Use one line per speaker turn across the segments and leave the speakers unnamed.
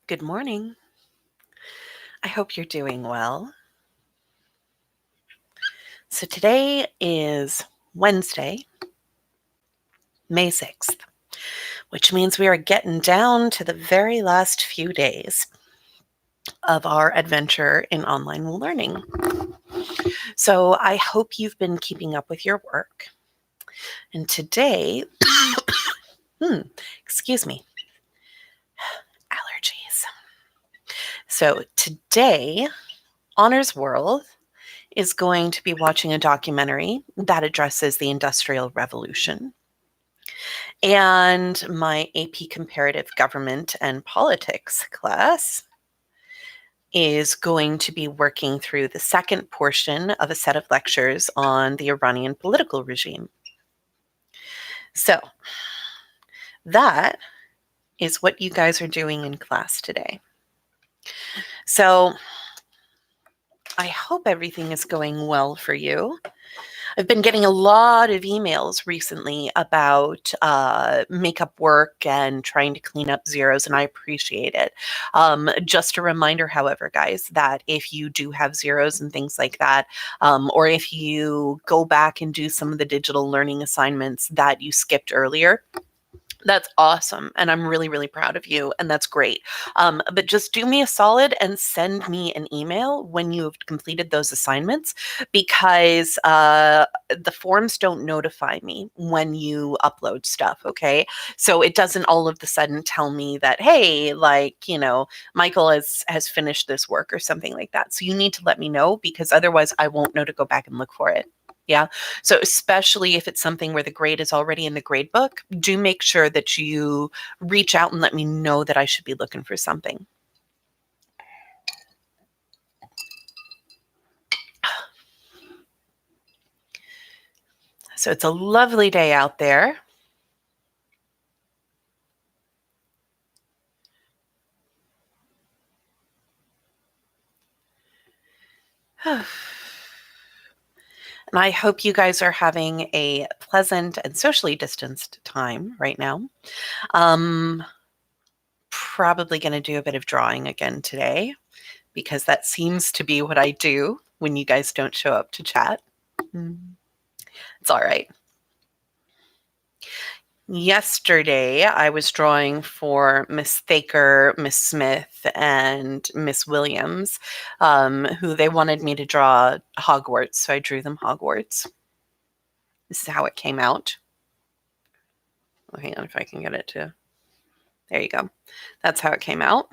Good morning. I hope you're doing well. So today is Wednesday, May 6th, which means we are getting down to the very last few days of our adventure in online learning. So I hope you've been keeping up with your work. And today, excuse me, allergies. So today, Honors World is going to be watching a documentary that addresses the Industrial Revolution. And my AP Comparative Government and Politics class is going to be working through the second portion of a set of lectures on the Iranian political regime. So that is what you guys are doing in class today. So I hope everything is going well for you. I've been getting a lot of emails recently about makeup work and trying to clean up zeros, and I appreciate it. Just a reminder, however, guys, that if you do have zeros and things like that, or if you go back and do some of the digital learning assignments that you skipped earlier, that's awesome. And I'm really, really proud of you. And that's great. But just do me a solid and send me an email when you've completed those assignments, because the forms don't notify me when you upload stuff. Okay. So it doesn't all of a sudden tell me that, hey, Michael has finished this work or something like that. So you need to let me know, because otherwise I won't know to go back and look for it. Yeah. So especially if it's something where the grade is already in the grade book, do make sure that you reach out and let me know that I should be looking for something. So it's a lovely day out there. And I hope you guys are having a pleasant and socially distanced time right now. Probably going to do a bit of drawing again today, because that seems to be what I do when you guys don't show up to chat. It's all right. Yesterday, I was drawing for Miss Thaker, Miss Smith, and Miss Williams, who they wanted me to draw Hogwarts, so I drew them Hogwarts. This is how it came out. Oh, hang on if I can get it to... There you go. That's how it came out.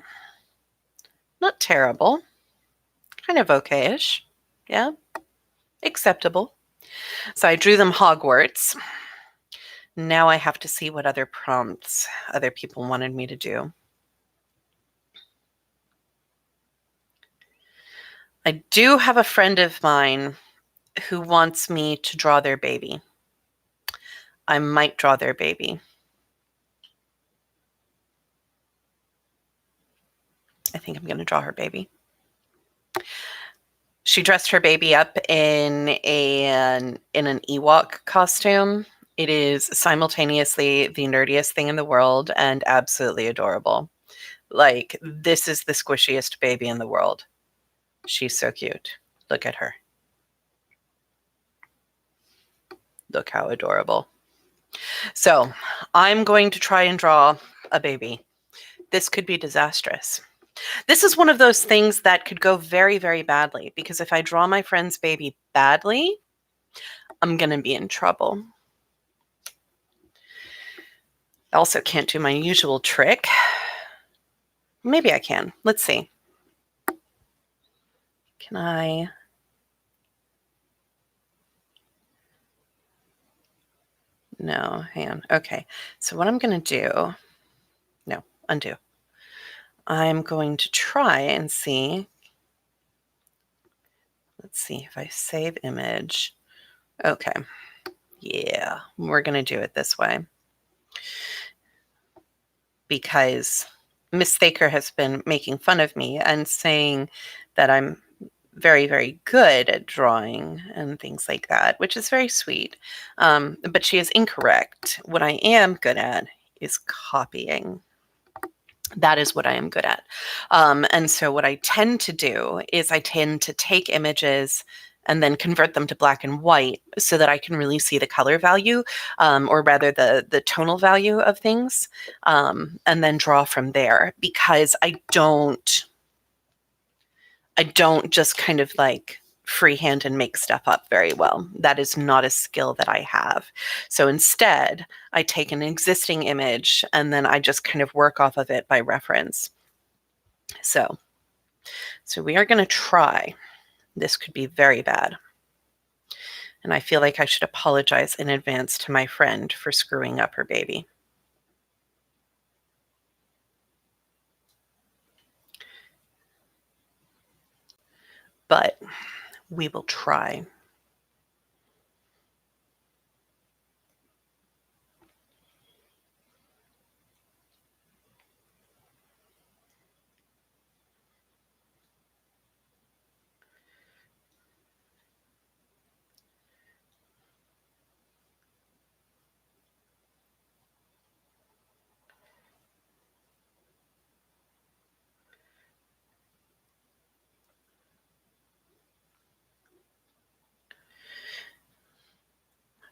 Not terrible. Kind of okay-ish. Yeah. Acceptable. So I drew them Hogwarts. Now I have to see what other prompts other people wanted me to do. I do have a friend of mine who wants me to draw their baby. I might draw their baby. I think I'm going to draw her baby. She dressed her baby up in an Ewok costume. It is simultaneously the nerdiest thing in the world and absolutely adorable. Like, this is the squishiest baby in the world. She's so cute. Look at her. Look how adorable. So I'm going to try and draw a baby. This could be disastrous. This is one of those things that could go very, very badly, because if I draw my friend's baby badly, I'm going to be in trouble. I also can't do my usual trick. Maybe I can. Let's see. Can I? No, hang on. Okay. So what I'm going to do, no, undo. I'm going to try and see. Let's see if I save image. Okay. Yeah, we're going to do it this way, because Miss Thaker has been making fun of me and saying that I'm very, very good at drawing and things like that, which is very sweet. But she is incorrect. What I am good at is copying. That is what I am good at. And so what I tend to do is I tend to take images and then convert them to black and white so that I can really see the color value, or rather the tonal value of things, and then draw from there, because I don't just kind of like freehand and make stuff up very well. That is not a skill that I have. So instead, I take an existing image and then I just kind of work off of it by reference. So we are going to try. This could be very bad. And I feel like I should apologize in advance to my friend for screwing up her baby. But we will try.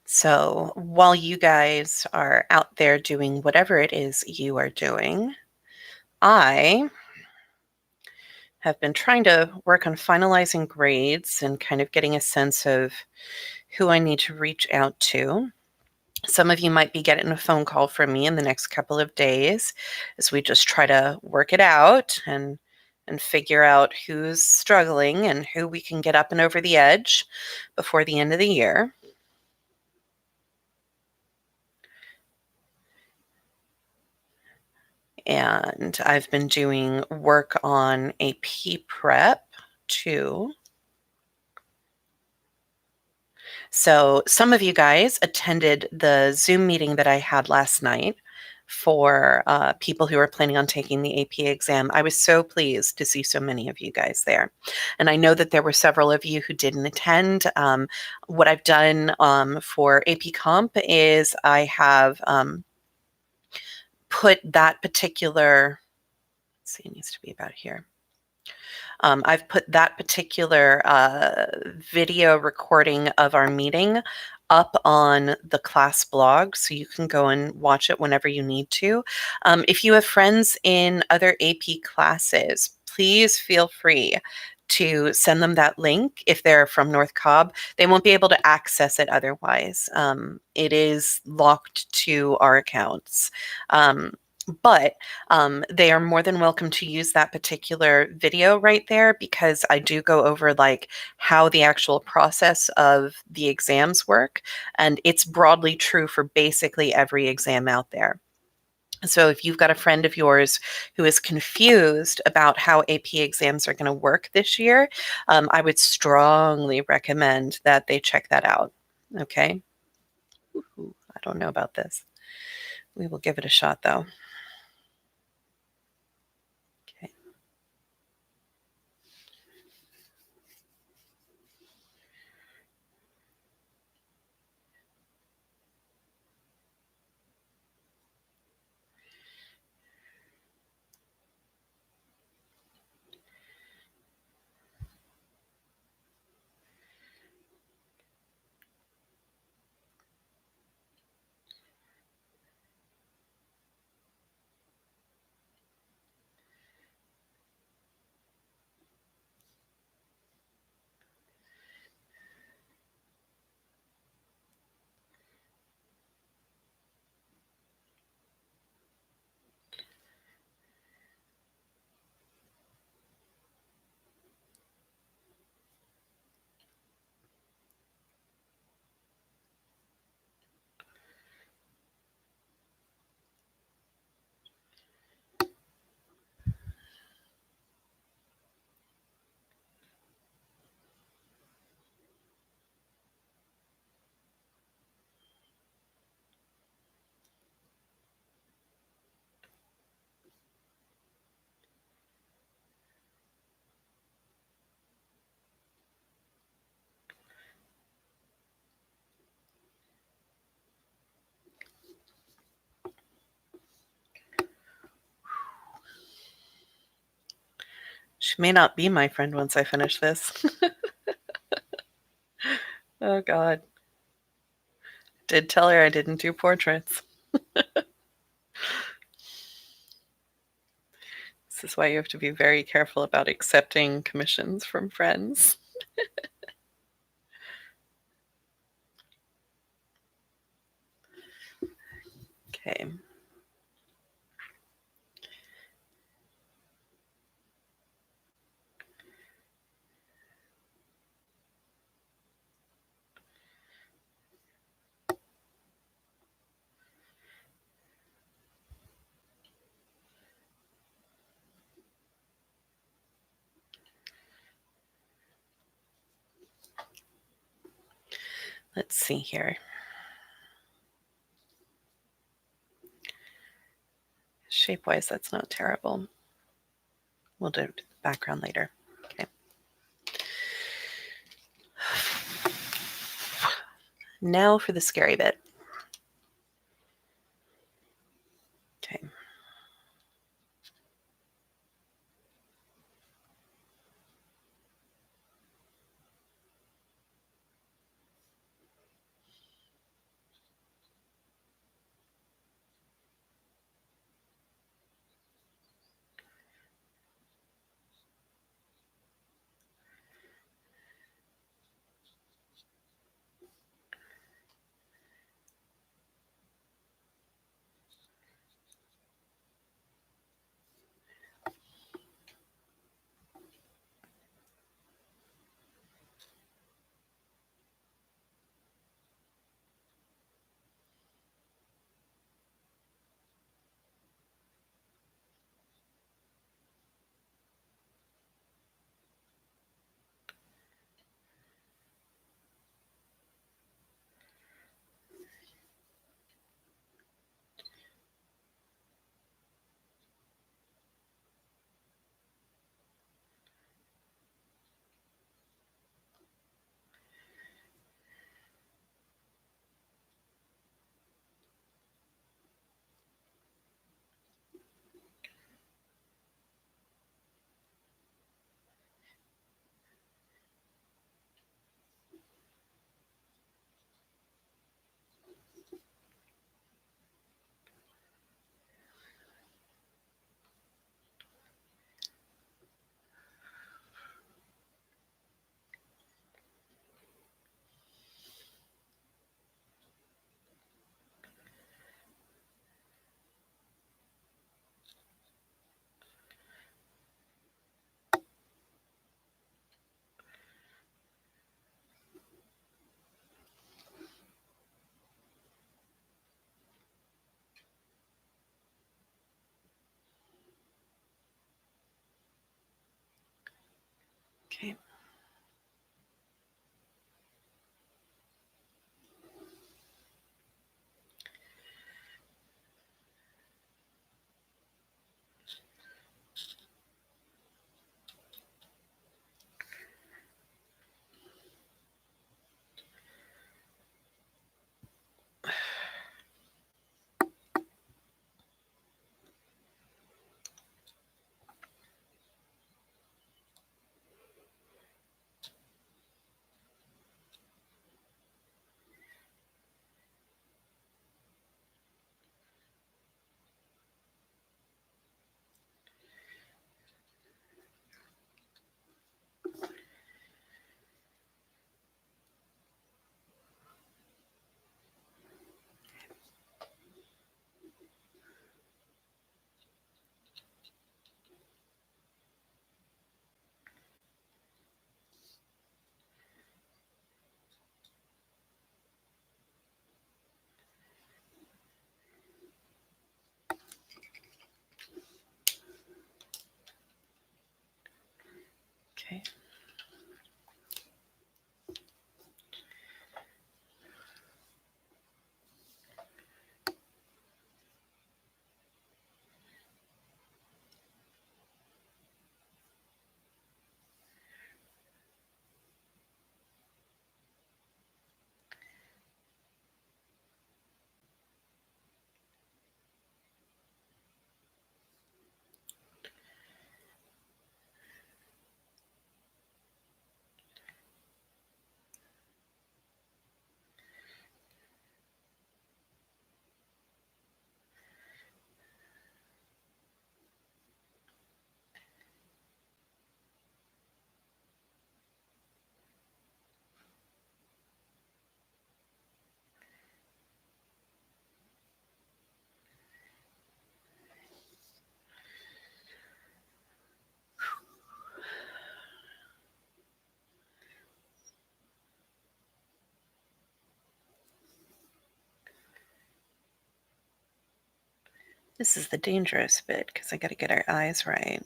So while you guys are out there doing whatever it is you are doing, I have been trying to work on finalizing grades and kind of getting a sense of who I need to reach out to. Some of you might be getting a phone call from me in the next couple of days as we just try to work it out and figure out who's struggling and who we can get up and over the edge before the end of the year. And I've been doing work on AP prep too. So some of you guys attended the Zoom meeting that I had last night for people who are planning on taking the AP exam. I was so pleased to see so many of you guys there. And I know that there were several of you who didn't attend. What I've done for AP Comp is I have put that particular, let's see, it needs to be about here. I've put that particular video recording of our meeting up on the class blog, so you can go and watch it whenever you need to. If you have friends in other AP classes, please feel free to send them that link if they're from North Cobb. They won't be able to access it otherwise. It is locked to our accounts. But they are more than welcome to use that particular video right there, because I do go over like how the actual process of the exams work, and it's broadly true for basically every exam out there. So if you've got a friend of yours who is confused about how AP exams are going to work this year, I would strongly recommend that they check that out. Okay. Ooh, I don't know about this. We will give it a shot though. Okay. She may not be my friend once I finish this. Oh, God. Did tell her I didn't do portraits. This is why you have to be very careful about accepting commissions from friends. Okay. Let's see here. Shape-wise, that's not terrible. We'll do the background later. Okay. Now for the scary bit. Okay. Okay. Okay. This is the dangerous bit because I got to get our eyes right.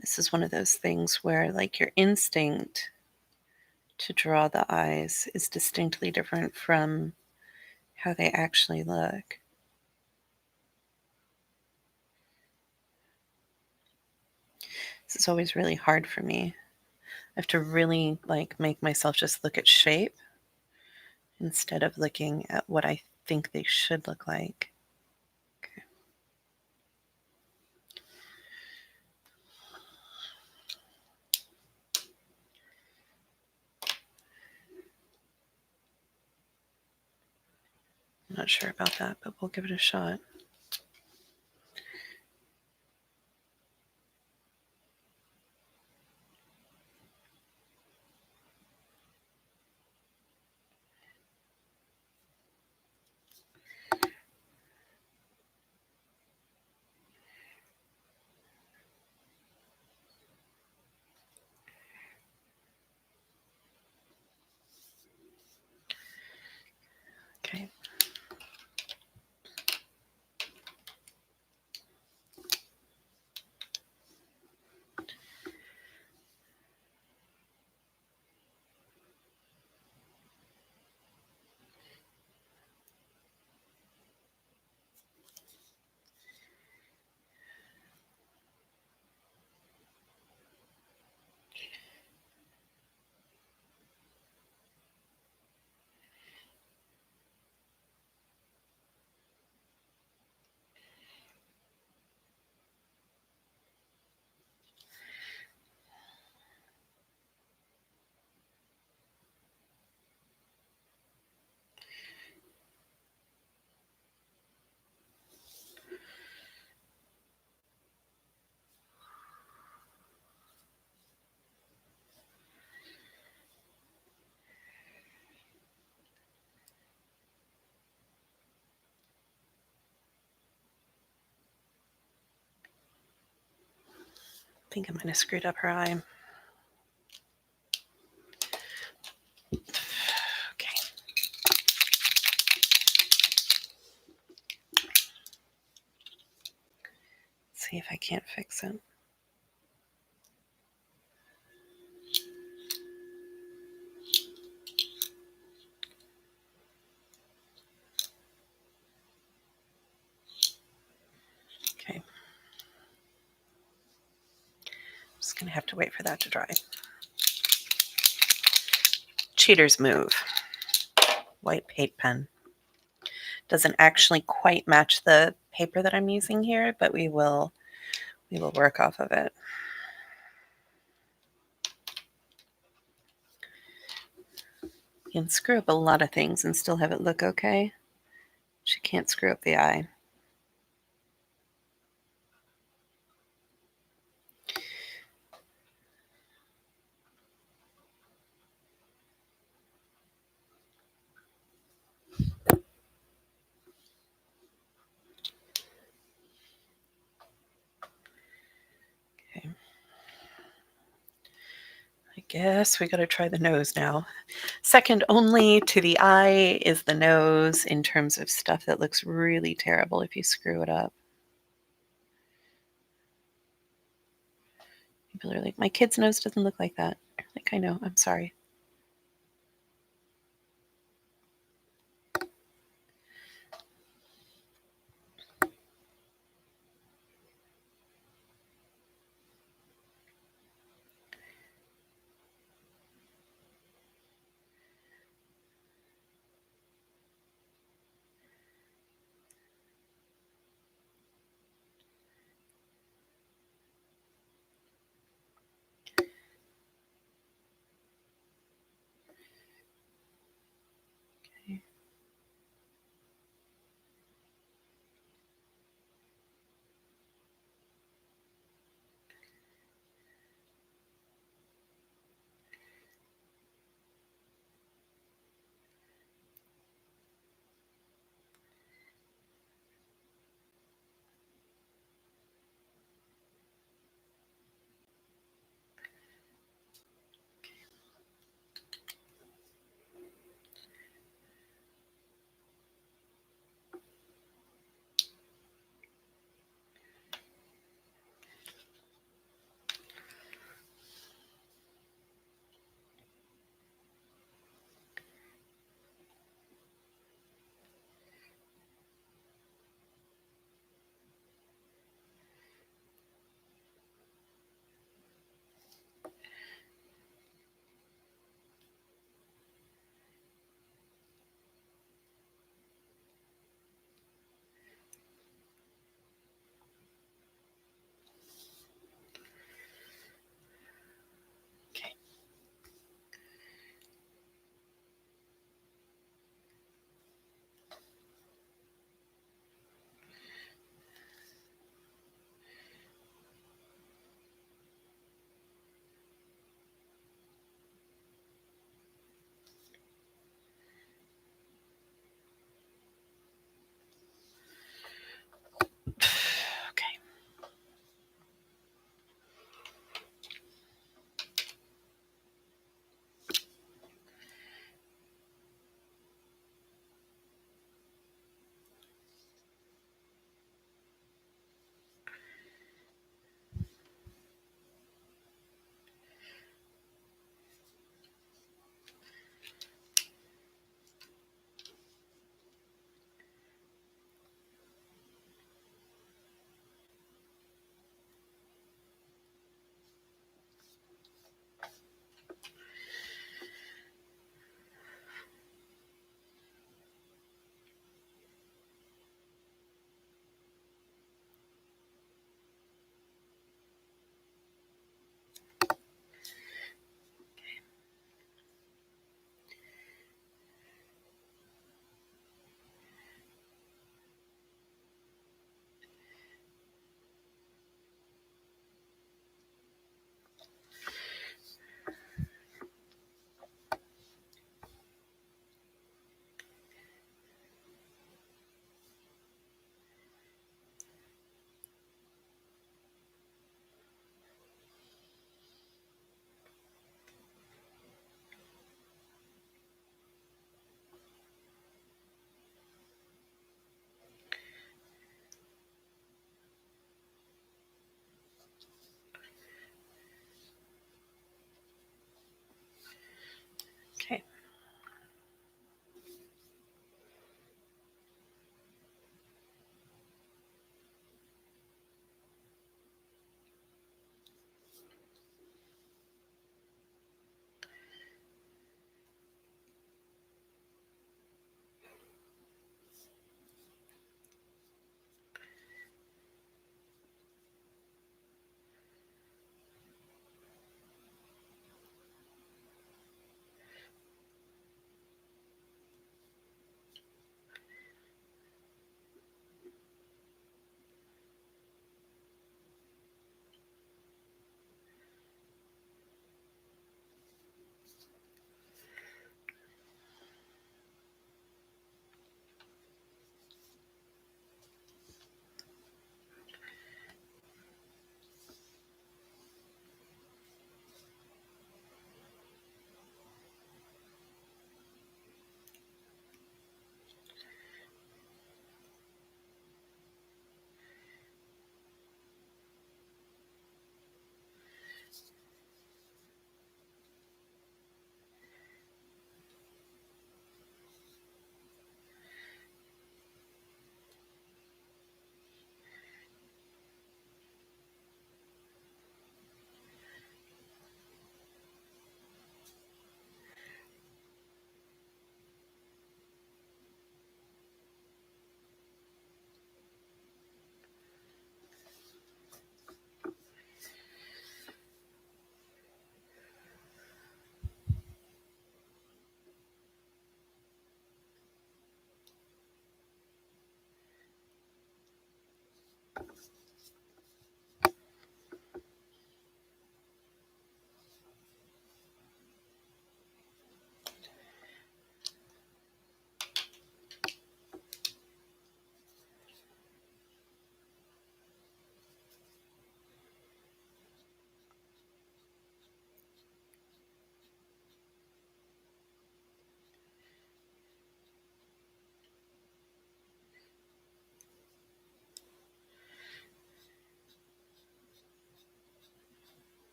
This is one of those things where, like, your instinct to draw the eyes is distinctly different from how they actually look. This is always really hard for me. I have to really make myself just look at shape instead of looking at what I think they should look like. Okay. I'm not sure about that, but we'll give it a shot. Okay. I think I might have screwed up her eye. Okay. Let's see if I can't fix it. Okay. I'm just going to have to wait for that to dry. Cheater's move. White paint pen. Doesn't actually quite match the paper that I'm using here, but we will work off of it. You can screw up a lot of things and still have it look okay. But you can't screw up the eye. Okay. I guess we got to try the nose now. Second only to the eye is the nose in terms of stuff that looks really terrible if you screw it up. People are like, my kid's nose doesn't look like that. Like, I know, I'm sorry.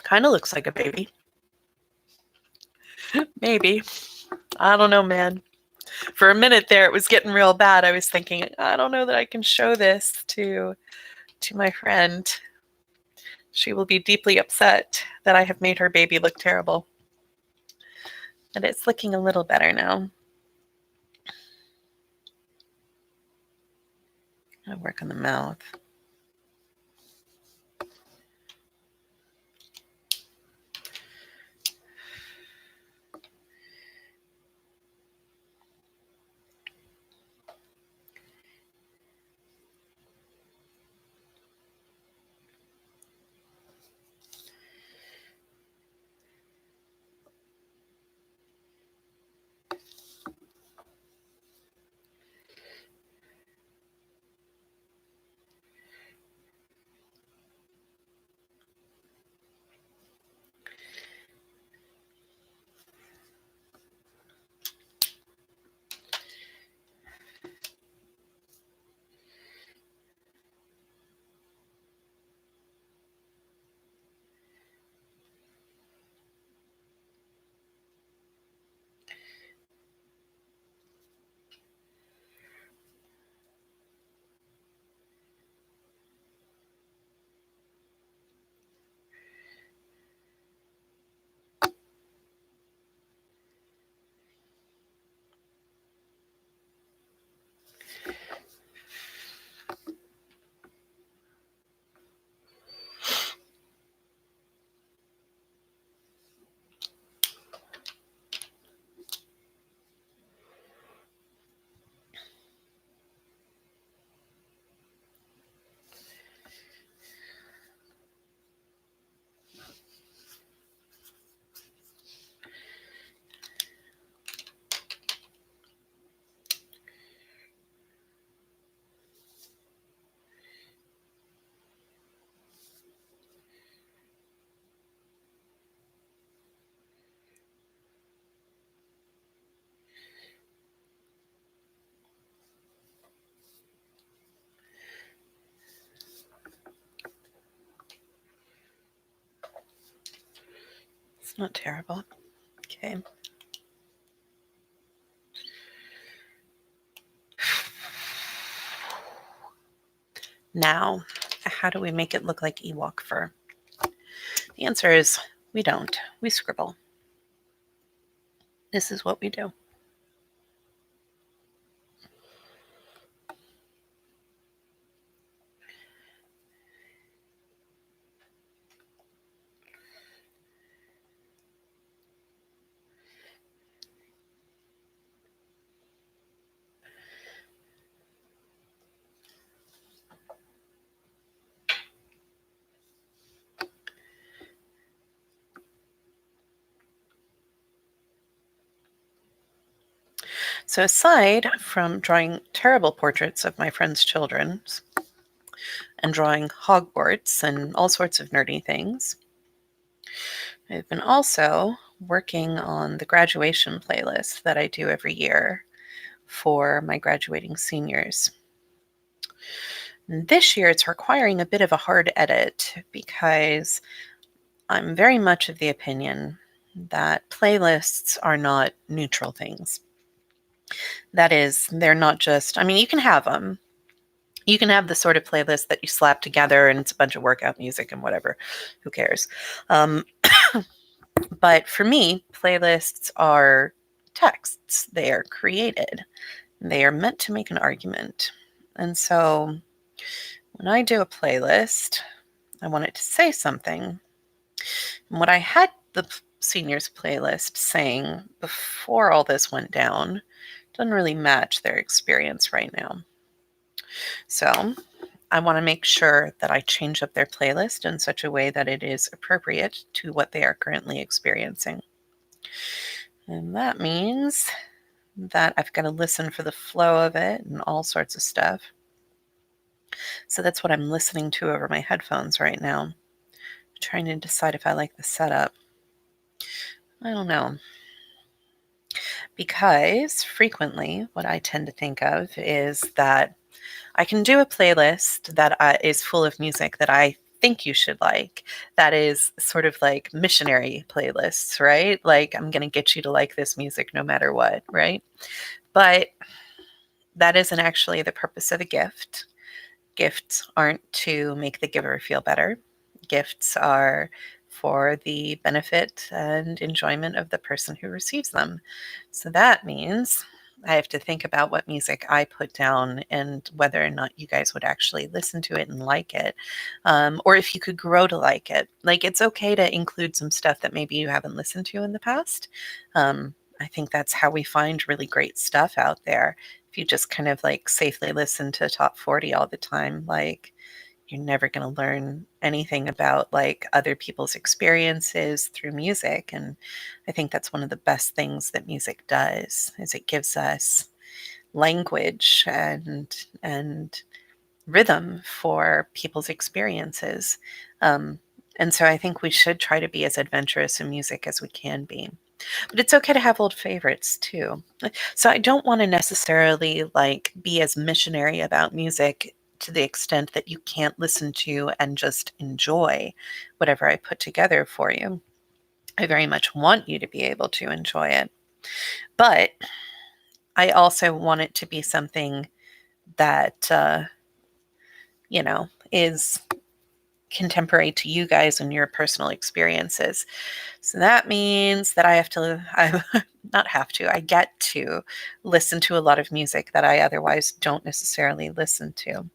Kind of looks like a baby. Maybe. I don't know, man. For a minute there, it was getting real bad. I was thinking, I don't know that I can show this to my friend. She will be deeply upset that I have made her baby look terrible. But it's looking a little better now. I'll work on the mouth. It's not terrible. Okay. Now, how do we make it look like Ewok fur? The answer is we don't. We scribble. This is what we do. So aside from drawing terrible portraits of my friends' children and drawing Hogwarts and all sorts of nerdy things, I've been also working on the graduation playlist that I do every year for my graduating seniors. And this year it's requiring a bit of a hard edit because I'm very much of the opinion that playlists are not neutral things. That is, they're not just, I mean, you can have them. You can have the sort of playlist that you slap together and it's a bunch of workout music and whatever. Who cares? But for me, playlists are texts. They are created. They are meant to make an argument. And so when I do a playlist, I want it to say something. And what I had the seniors playlist saying before all this went down doesn't really match their experience right now. So I want to make sure that I change up their playlist in such a way that it is appropriate to what they are currently experiencing. And that means that I've got to listen for the flow of it and all sorts of stuff. So that's what I'm listening to over my headphones right now. I'm trying to decide if I like the setup. I don't know. Because frequently what I tend to think of is that I can do a playlist that is full of music that I think you should like. That is sort of like missionary playlists, right? Like, I'm going to get you to like this music no matter what, right? But that isn't actually the purpose of a gift. Gifts aren't to make the giver feel better. Gifts are for the benefit and enjoyment of the person who receives them. So that means I have to think about what music I put down and whether or not you guys would actually listen to it and like it, or if you could grow to like it. Like, it's okay to include some stuff that maybe you haven't listened to in the past. I think that's how we find really great stuff out there. If you just kind of like safely listen to top 40 all the time, like, you're never going to learn anything about like other people's experiences through music. And I think that's one of the best things that music does, is it gives us language and rhythm for people's experiences. um, and so I think we should try to be as adventurous in music as we can be, but it's okay to have old favorites too. So I don't want to necessarily like be as missionary about music to the extent that you can't listen to and just enjoy whatever I put together for you. I very much want you to be able to enjoy it. But I also want it to be something that, is contemporary to you guys and your personal experiences. So that means that I not have to, I get to listen to a lot of music that I otherwise don't necessarily listen to.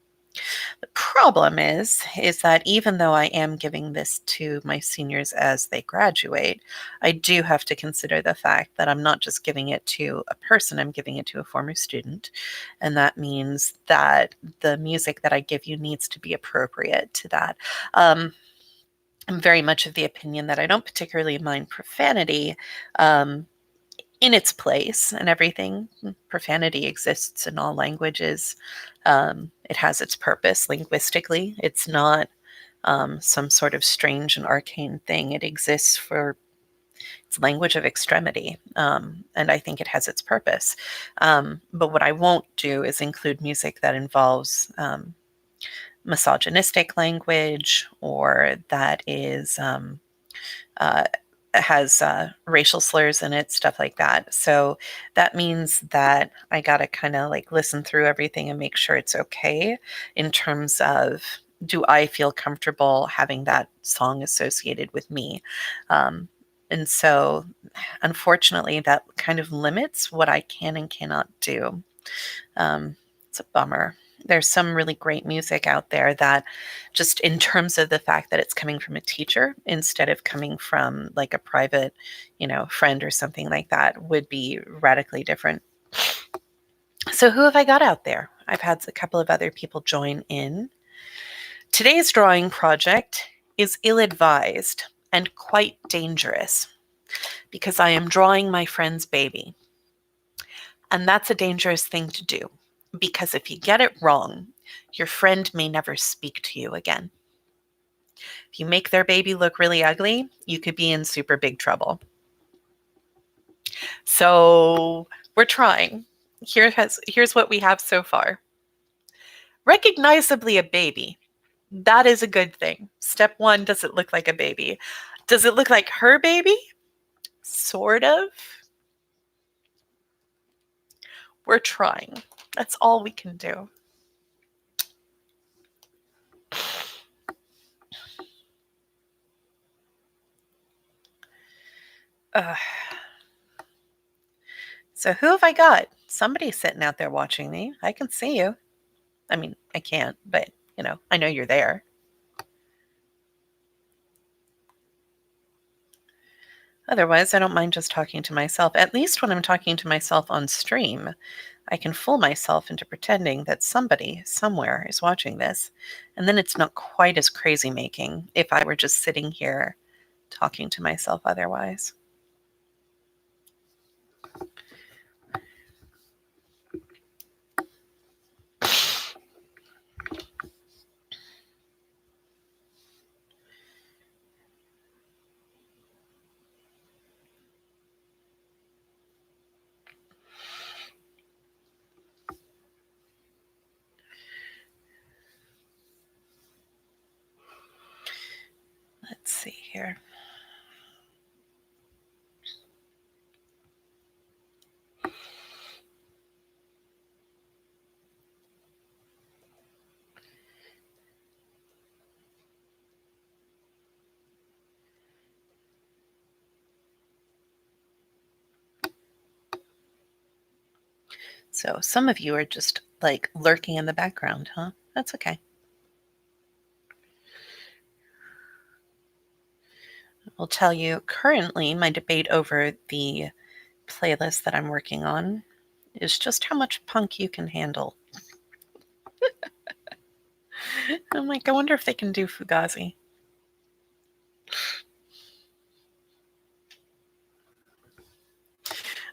The problem is that even though I am giving this to my seniors as they graduate, I do have to consider the fact that I'm not just giving it to a person, I'm giving it to a former student. And that means that the music that I give you needs to be appropriate to that. Um, I'm very much of the opinion that I don't particularly mind profanity, um, in its place and everything. Profanity exists in all languages. It has its purpose linguistically. It's not some sort of strange and arcane thing. It exists for its language of extremity, and I think it has its purpose. But what I won't do is include music that involves misogynistic language, or that is uh, has racial slurs in it, stuff like that. So that means that I got to kind of like listen through everything and make sure it's okay in terms of, do I feel comfortable having that song associated with me? Um, and so, unfortunately, that kind of limits what I can and cannot do. Um, it's a bummer. There's some really great music out there that, just in terms of the fact that it's coming from a teacher instead of coming from like a private, friend or something like that, would be radically different. So who have I got out there? I've had a couple of other people join in. Today's drawing project is ill-advised and quite dangerous because I am drawing my friend's baby. And that's a dangerous thing to do, because if you get it wrong, your friend may never speak to you again. If you make their baby look really ugly, you could be in super big trouble. So we're trying. Here's what we have so far. Recognizably a baby. That is a good thing. Step one, does it look like a baby? Does it look like her baby? Sort of. We're trying. That's all we can do. Ugh. So who have I got? Somebody's sitting out there watching me. I can see you. I mean, I can't, but I know you're there. Otherwise, I don't mind just talking to myself. At least when I'm talking to myself on stream, I can fool myself into pretending that somebody somewhere is watching this. And then it's not quite as crazy making if I were just sitting here talking to myself otherwise. here. So some of you are just like lurking in the background, huh? That's okay. I'll tell you currently my debate over the playlist that I'm working on is just how much punk you can handle. I'm like, I wonder if they can do Fugazi.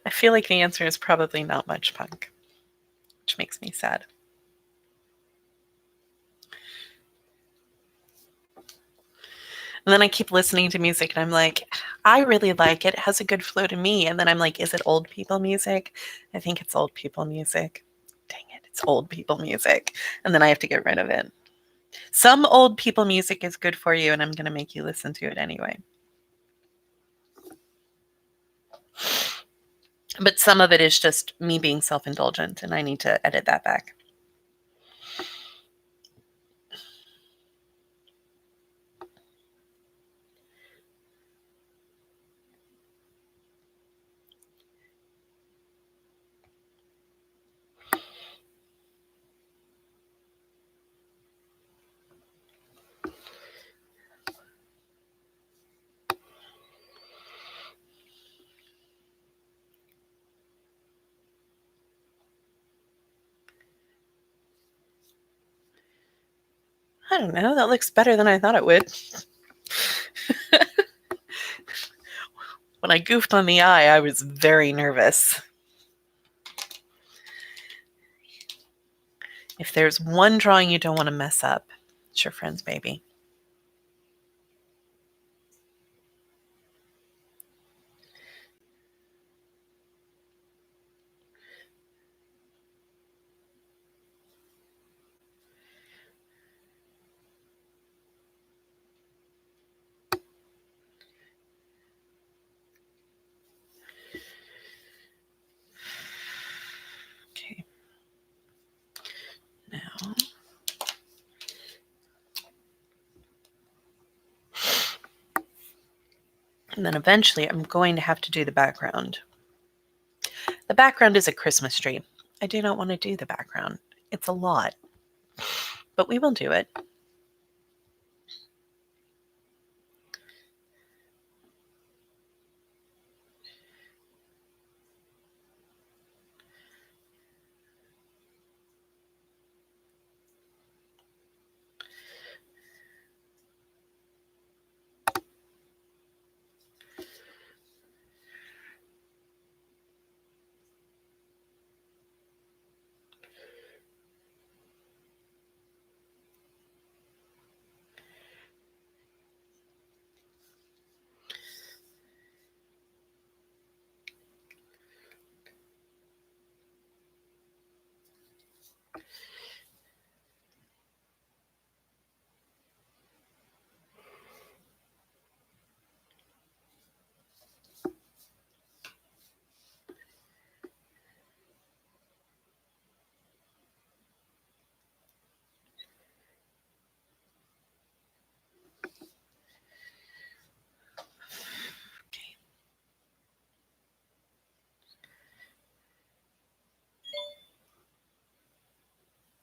I feel like the answer is probably not much punk, which makes me sad. And then I keep listening to music and I'm like, I really like it. It has a good flow to me. And then I'm like, is it old people music? I think it's old people music. Dang it, it's old people music. And then I have to get rid of it. Some old people music is good for you, and I'm going to make you listen to it anyway. But some of it is just me being self-indulgent, and I need to edit that back. I don't know. That looks better than I thought it would. When I goofed on the eye, I was very nervous. If there's one drawing you don't want to mess up, it's your friend's baby. Okay. Now, and then eventually I'm going to have to do the background. The background is a Christmas tree. I do not want to do the background. It's a lot, but we will do it.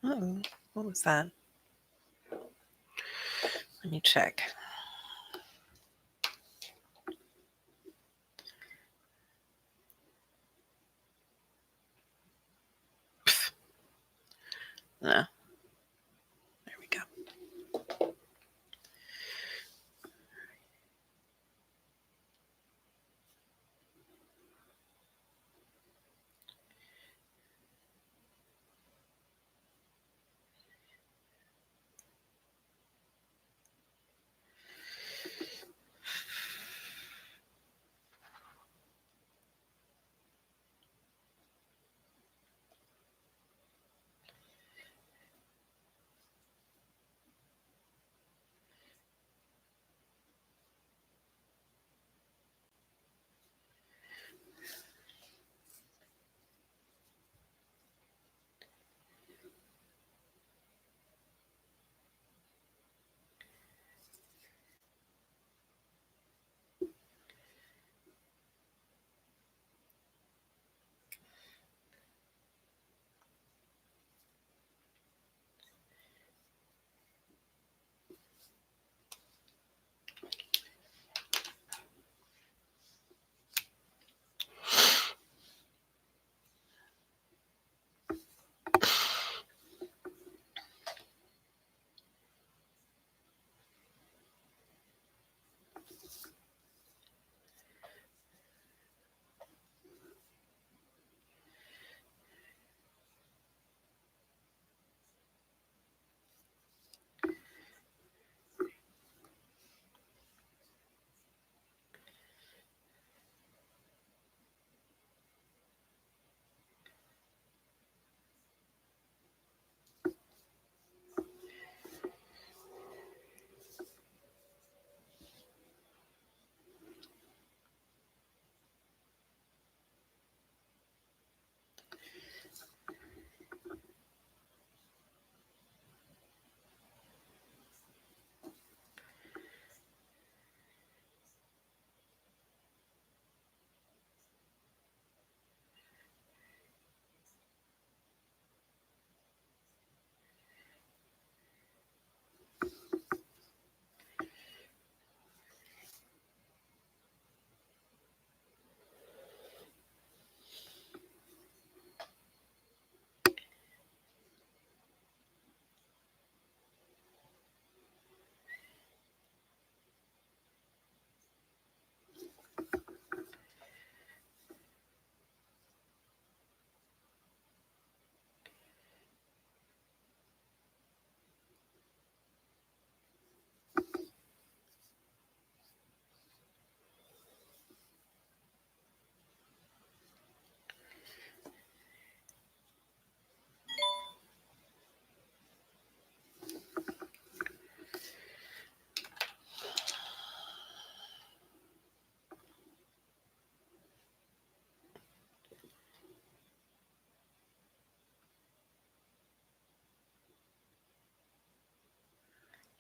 Oh, what was that? Let me check. No. There we go.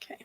Okay.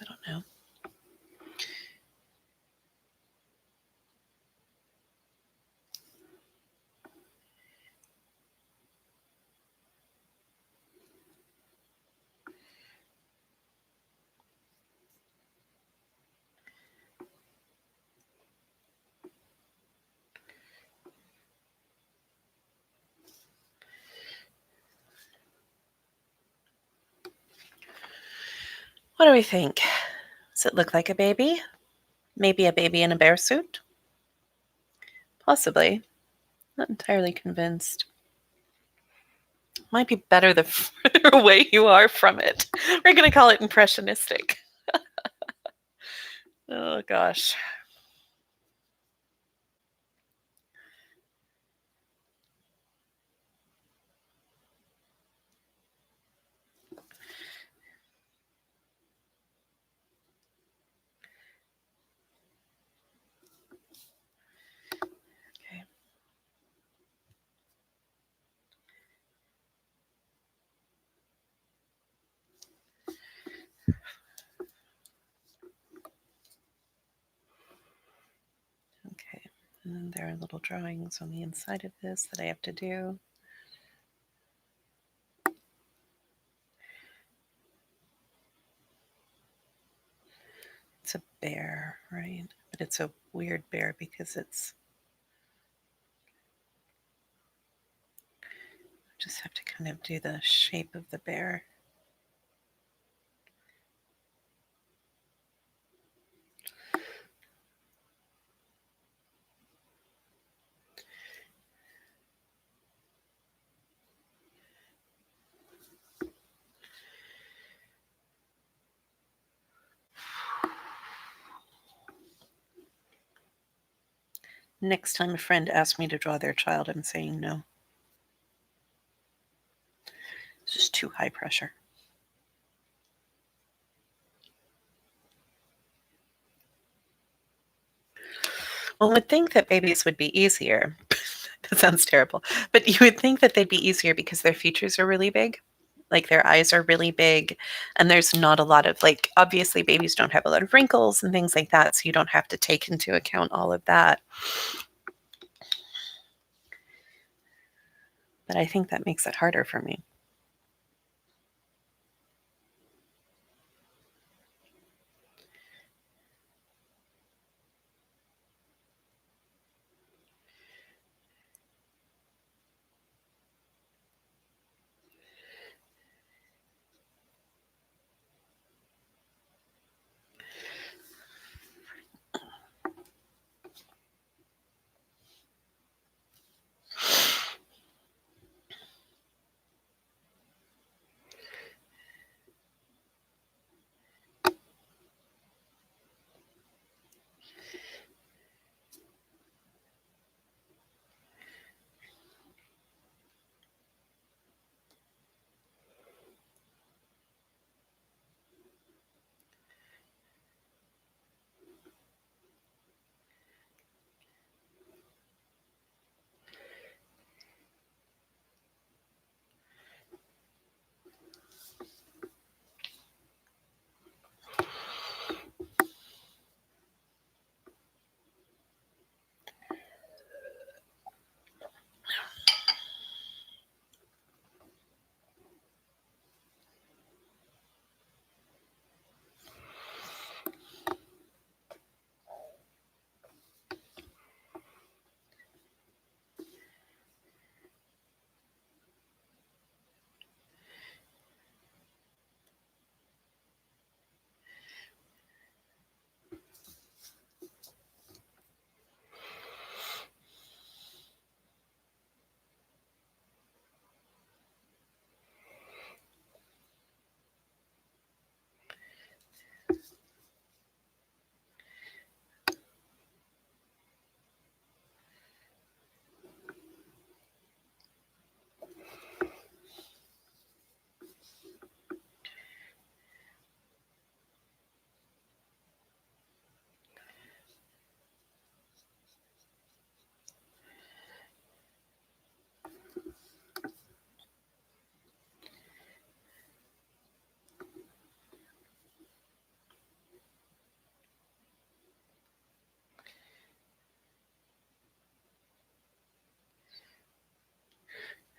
I don't know. What do we think? Does it look like a baby? Maybe a baby in a bear suit? Possibly. Not entirely convinced. Might be better the further away you are from it. We're going to call it impressionistic. Oh, gosh. Okay. Okay. And then there are little drawings on the inside of this that I have to do. It's a bear, right? But it's a weird bear because it's just have to kind of do the shape of the bear. Next time a friend asks me to draw their child, I'm saying no. It's just too high pressure. One would think that babies would be easier. That sounds terrible. But you would think that they'd be easier because their features are really big. Like their eyes are really big, and there's not a lot of, like, obviously babies don't have a lot of wrinkles and things like that, so you don't have to take into account all of that. But I think that makes it harder for me.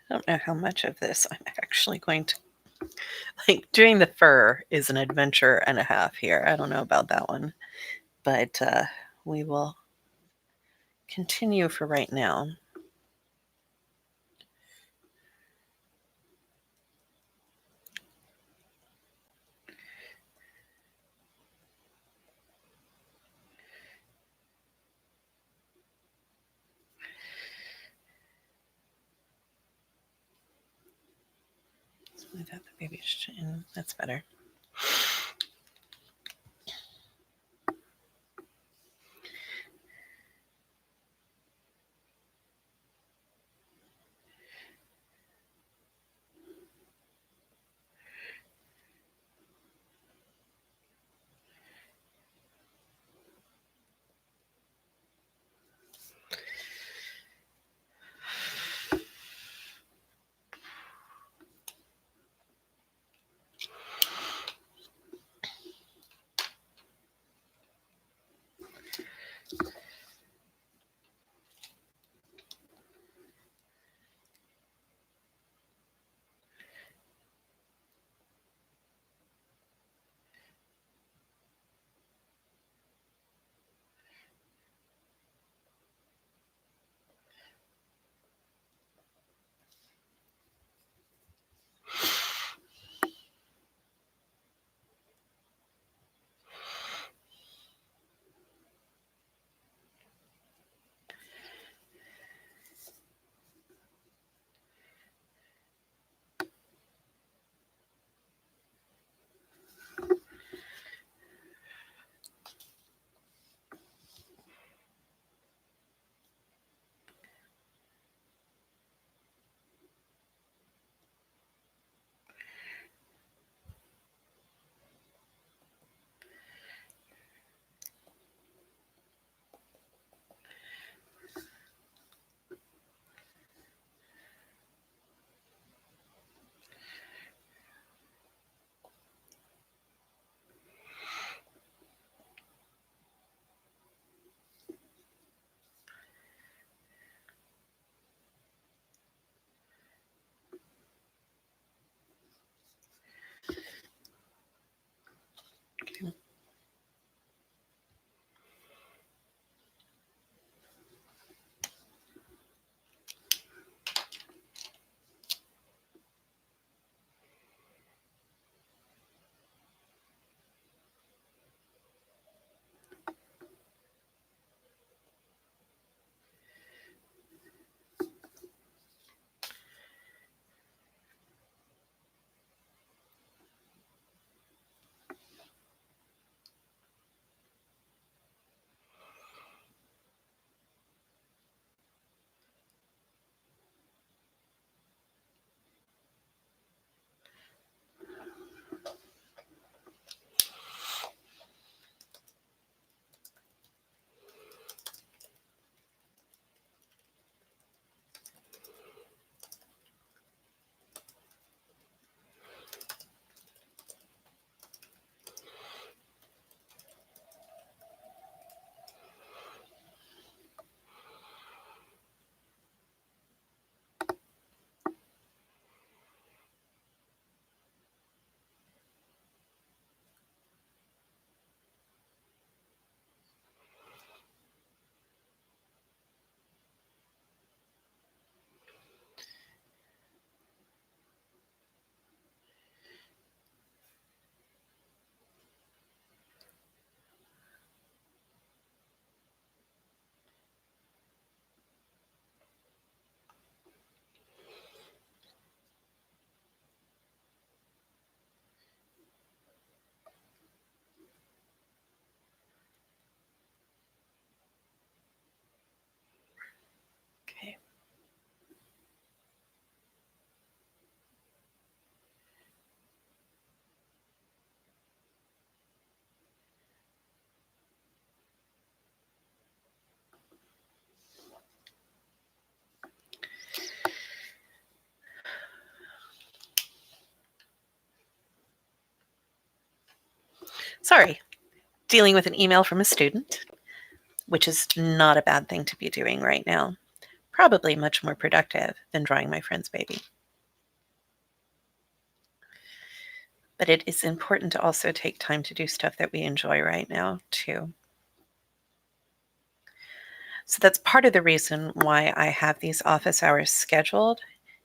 I don't know how much of this I'm actually going to, like, doing the fur is an adventure and a half here. I don't know about that one, but we will continue for right now. Smooth out the baby's chin. That's better. sorry, dealing with an email from a student, which is not a bad thing to be doing right now. Probably much more productive than drawing my friend's baby. But it is important to also take time to do stuff that we enjoy right now, too. So that's part of the reason why I have these office hours scheduled,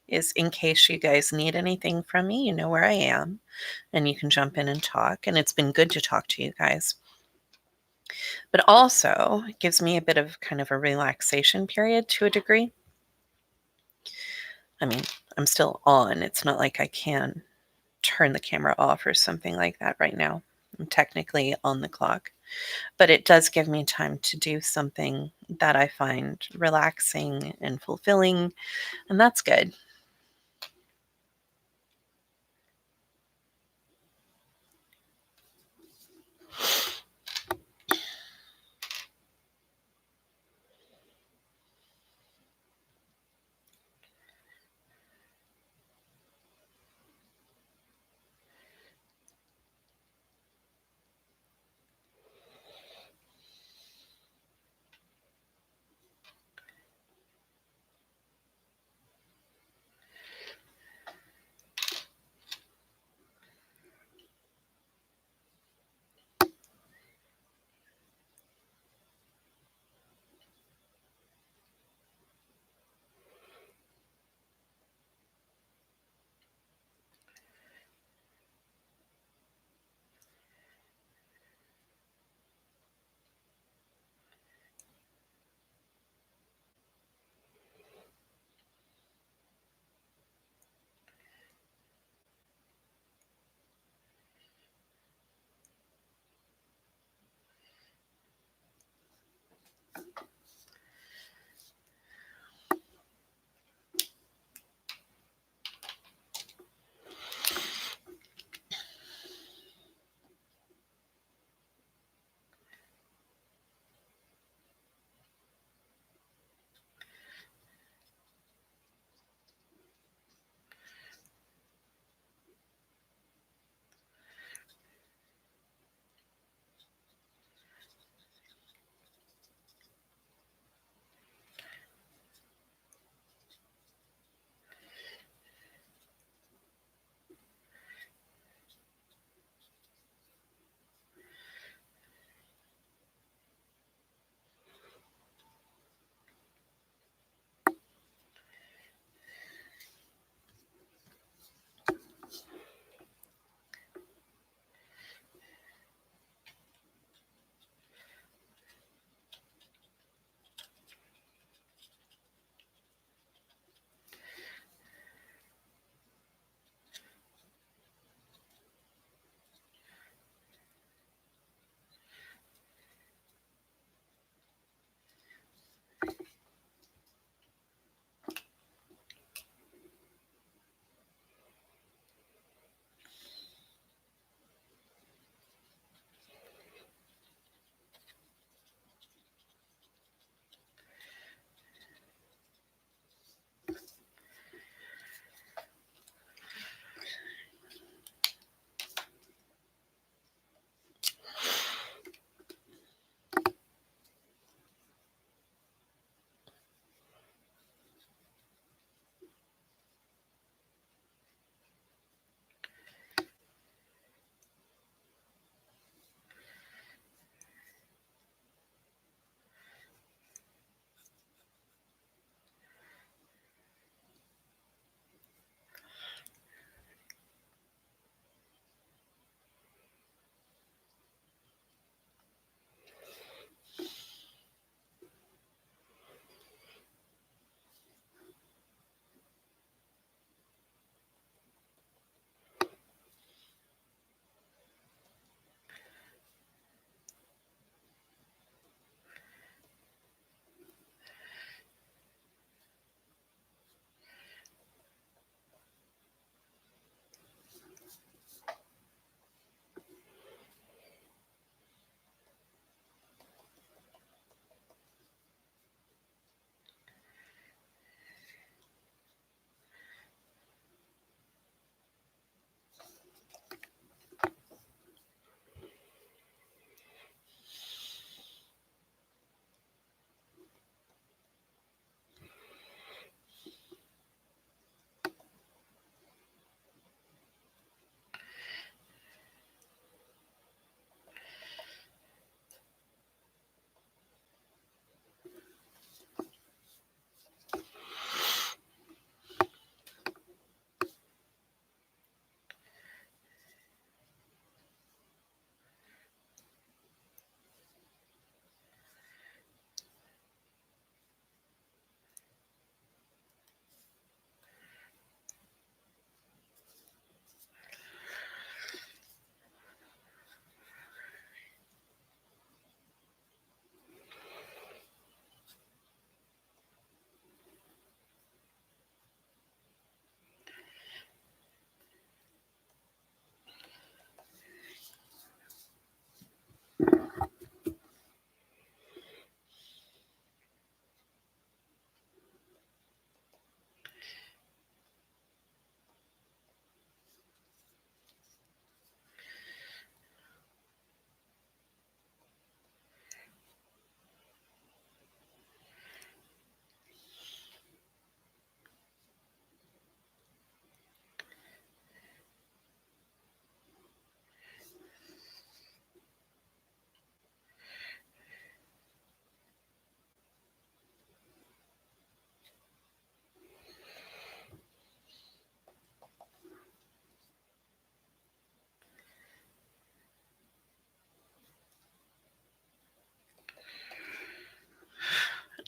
is in case you guys need anything from me, you know where I am, and you can jump in and talk. And it's been good to talk to you guys. But also, it gives me a bit of kind of a relaxation period to a degree. I mean, I'm still on. It's not like I can turn the camera off or something like that right now. I'm technically on the clock. But it does give me time to do something that I find relaxing and fulfilling, and that's good.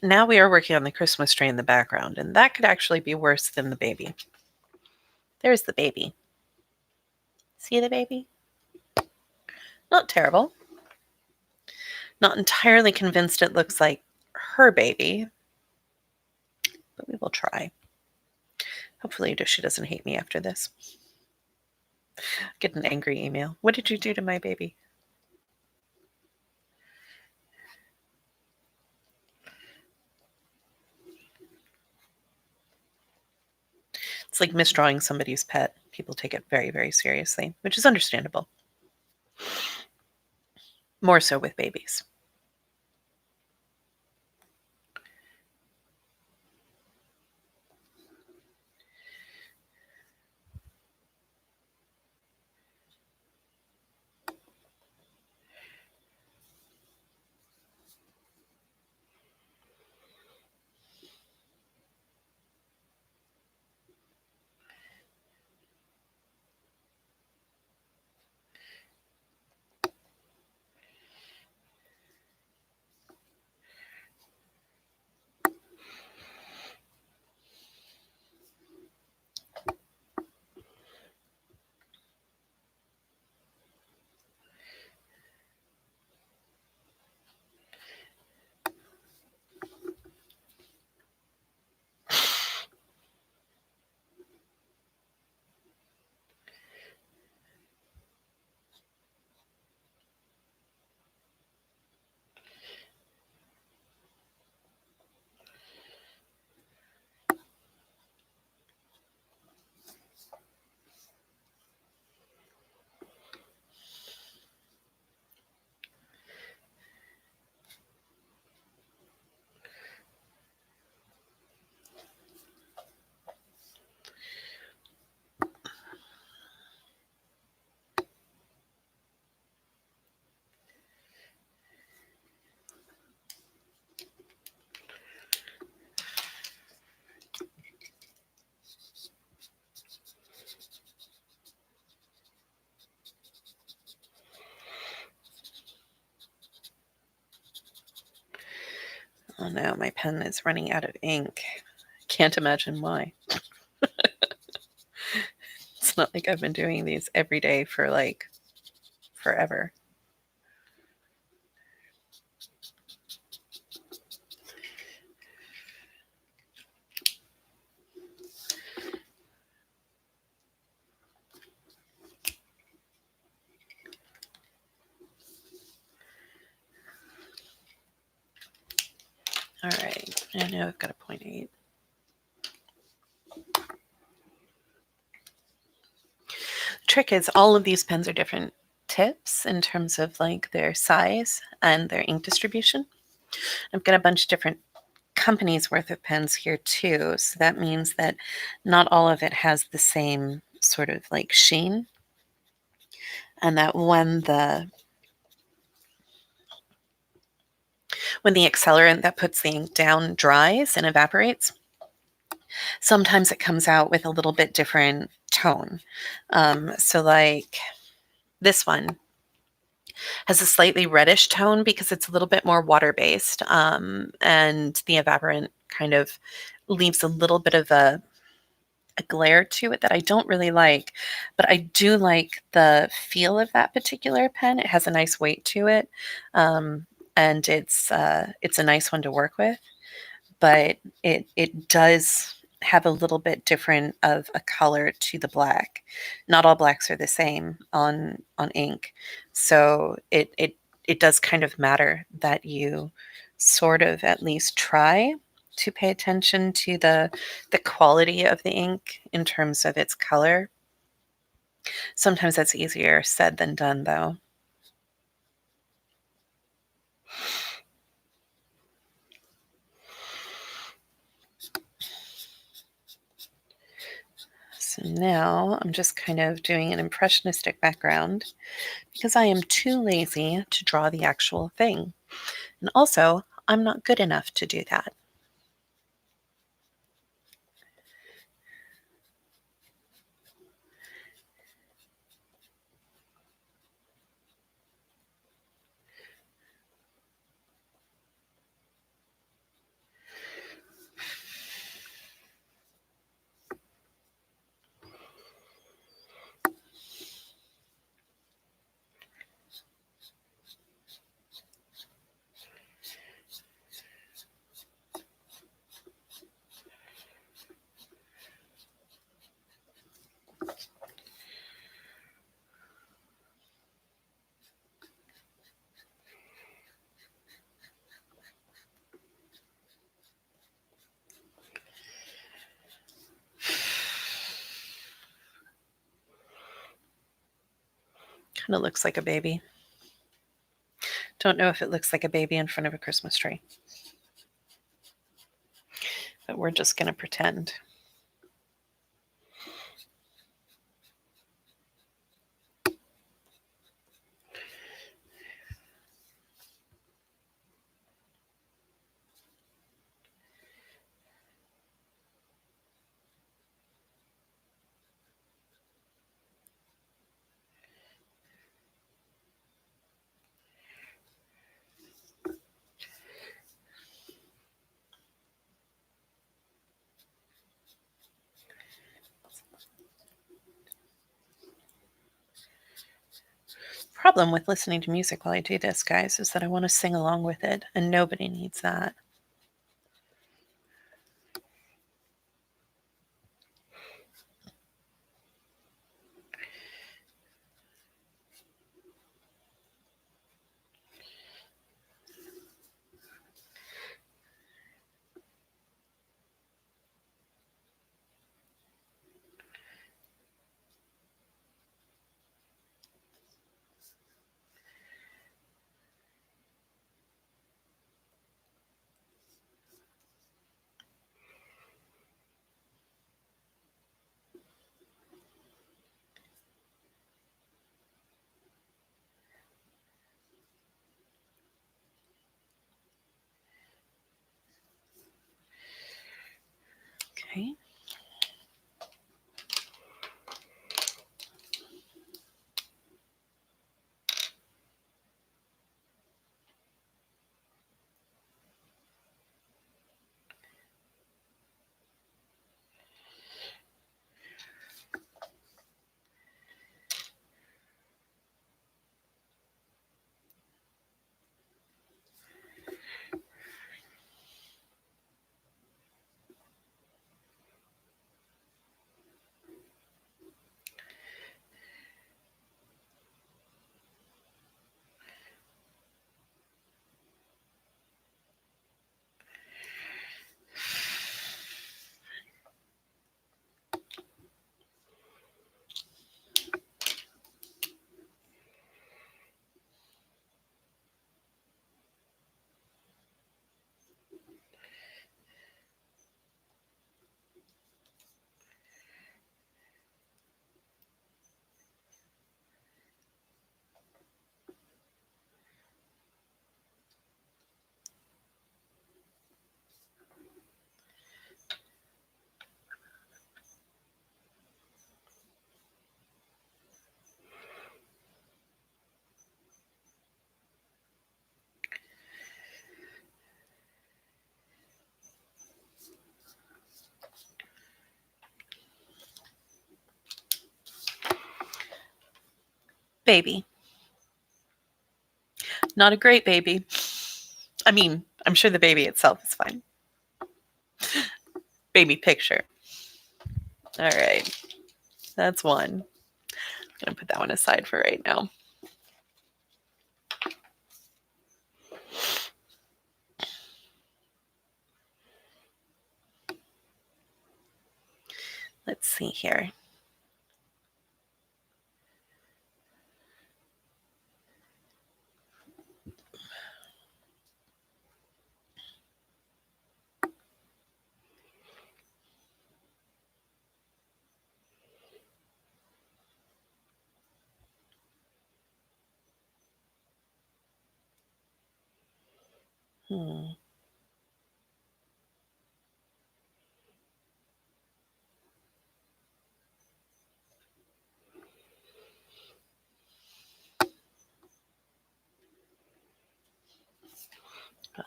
Now we are working on the Christmas tree in the background, and that could actually be worse than the baby. There's the baby. See the baby? Not terrible. Not entirely convinced it looks like her baby, but we will try. Hopefully she doesn't hate me after this. Get an angry email. What did you do to my baby? It's like misdrawing somebody's pet. People take it very, very seriously, which is understandable. More so with babies. Oh no, my pen is running out of ink. Can't imagine why. It's not like I've been doing these every day for like forever. All right, I know I've got a 0.8. Trick is all of these pens are different tips in terms of like their size and their ink distribution. I've got a bunch of different companies worth of pens here too, so that means that not all of it has the same sort of like sheen, and that when the accelerant that puts the ink down dries and evaporates, sometimes it comes out with a little bit different tone. So like this one has a slightly reddish tone because it's a little bit more water-based, and the evaporant kind of leaves a little bit of a glare to it that I don't really like, but I do like the feel of that particular pen. It has a nice weight to it, and it's a nice one to work with, but it does have a little bit different of a color to the black. Not all blacks are the same on ink, so it does kind of matter that you sort of at least try to pay attention to the quality of the ink in terms of its color. Sometimes that's easier said than done, though. So now I'm just kind of doing an impressionistic background because I am too lazy to draw the actual thing. And also, I'm not good enough to do that. Kind of looks like a baby. Don't know if it looks like a baby in front of a Christmas tree. But we're just going to pretend. Problem with listening to music while I do this, guys, is that I want to sing along with it, and nobody needs that. Okay. Baby. Not a great baby. I mean, I'm sure the baby itself is fine. Baby picture. All right. That's one. I'm going to put that one aside for right now. Let's see here. Hmm.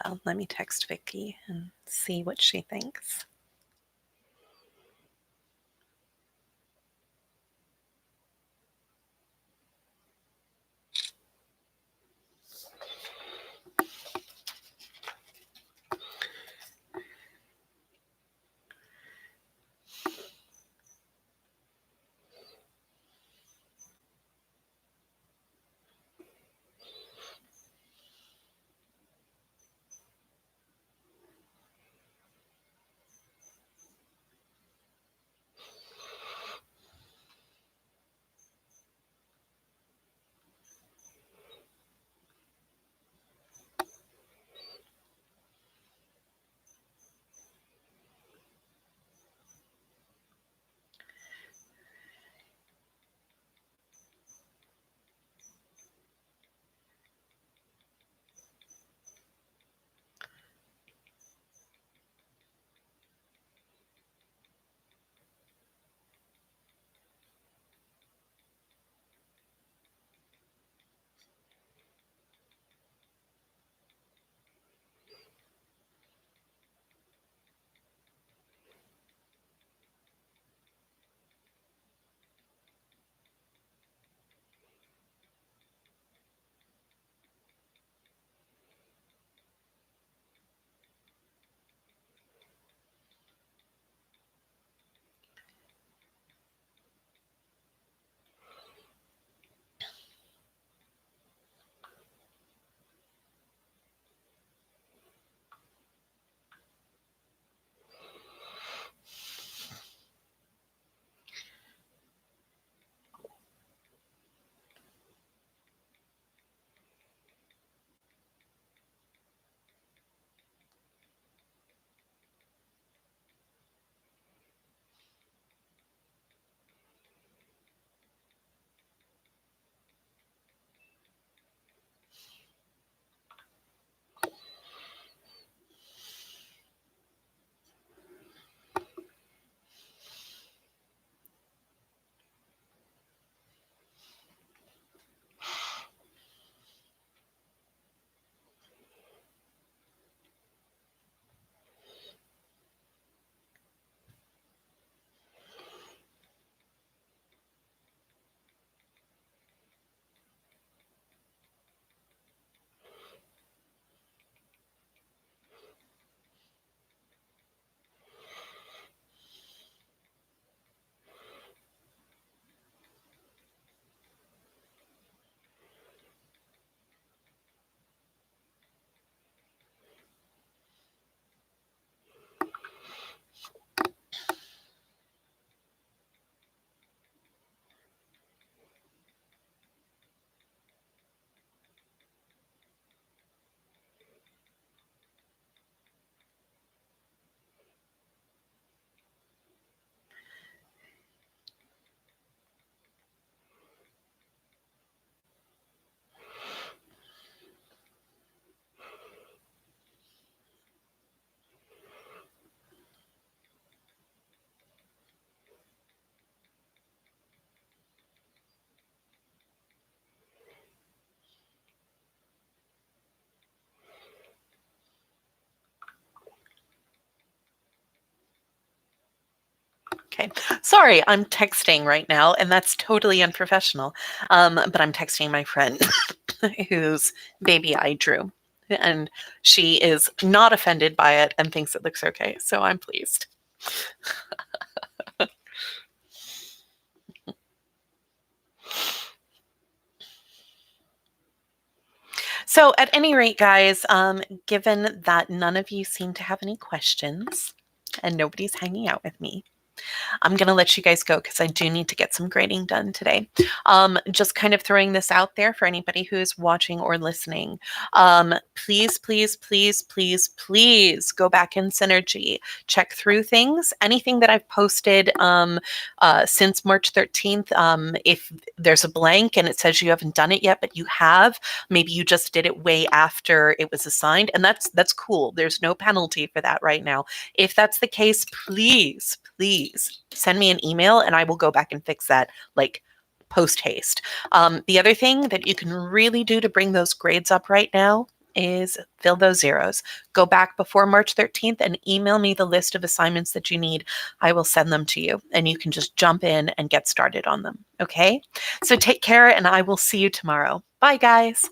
Well, let me text Vicky and see what she thinks. Okay. Sorry, I'm texting right now, and that's totally unprofessional. But I'm texting my friend whose baby I drew, and she is not offended by it and thinks it looks okay. So I'm pleased. So at any rate, guys, given that none of you seem to have any questions and nobody's hanging out with me, I'm going to let you guys go because I do need to get some grading done today. Just kind of throwing this out there for anybody who is watching or listening. Please, please, please, please, please go back in Synergy. Check through things. Anything that I've posted since March 13th, if there's a blank and it says you haven't done it yet, but you have, maybe you just did it way after it was assigned, and that's cool. There's no penalty for that right now. If that's the case, please, please send me an email and I will go back and fix that like post haste. The other thing that you can really do to bring those grades up right now is fill those zeros. Go back before March 13th and email me the list of assignments that you need. I will send them to you and you can just jump in and get started on them. Okay? So take care and I will see you tomorrow. Bye, guys.